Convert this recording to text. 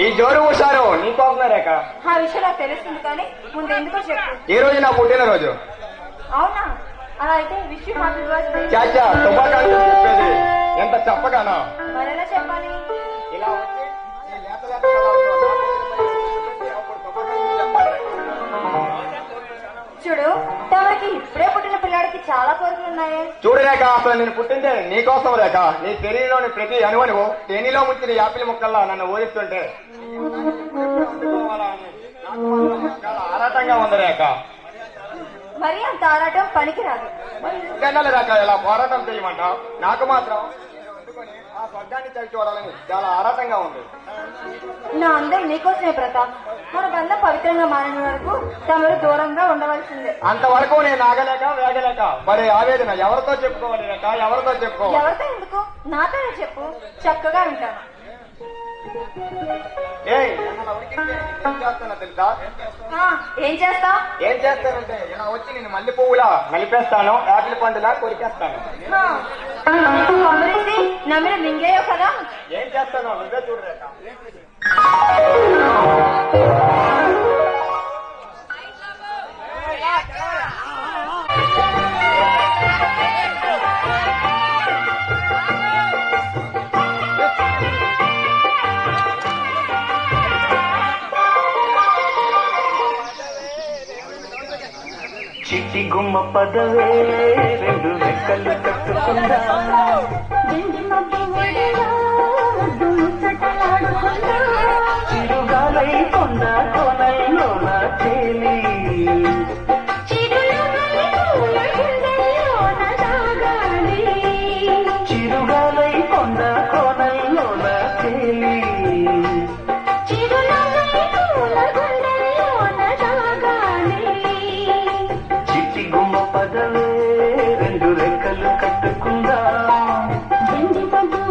ఈ జోరు హుషారు నీకోసమే రేఖ. ఆ విషయం నాకు తెలుస్తుంది కానీ ముందు ఎందుకో చెప్పు. ఈ రోజు నా పుట్టినరోజు. అవునా? అలా అయితే విష్ హ్యాపీ బర్త్డే. చాచా శుభాకాంక్షలు చెప్పేది ఎంత చెప్పగానా? మరెలా చెప్పాలి? ఇలా వచ్చి చూడు, తమకి ఇప్పుడే పుట్టిన పిల్లాడికి చాలా కోరికలు ఉన్నాయే. చూడు రేఖ, అసలు నేను పుట్టిందే నీకోసం రేఖ. నీ శరీరంలోని ప్రతి అణువణువు తేనీలో ముంచిన యాపిల్ ముక్కల్లా నన్ను ఊరిస్తుంటే ఆరాటంగా ఉంది రేఖ. మరి అంత ఆరాటం పనికిరాదు. జనాలు రేఖ ఇలా పోరాటం చేయమంటావు? నాకు మాత్రం ఆ స్వర్గాన్ని చవి చూడాలని చాలా ఆరాటంగా ఉంది. నా అందరూ నీకోసమే ప్రతాప్. మన బంధం పవిత్రంగా మారిన వరకు తమరు దూరంగా ఉండవలసిందే. అంతవరకు నేను ఆగలేక వేగలేక మరి ఆవేదన ఎవరితో చెప్పుకోవాలి రేఖ? ఎవరితో చెప్పుకోవాలి? ఎవరితో ఎందుకు, నాతోనే చెప్పు, చక్కగా వింటాను. తెలుసా ఏం చేస్తా? ఏం చేస్తానంటే ఇలా వచ్చి నేను మల్లె పువ్వులా నలిపేస్తాను, యాపిల్ పండులా కొరికేస్తాను. నమ్మిన మింగేయో కదా. ఏం చేస్తాను నువ్వే చూడరేక. చిట్టి గుమ్మ పదవే రెండు రెక్కలు కట్టుకుందా, చిరుగాలై కొండ కొనల్లోన చేలి, చిరుగాలై కొండ కొనల్లోన చేలి, చిట్టి గుమ్మ పదవే రెండు రెక్కలు కట్టుకుందా, జంజి పద్దు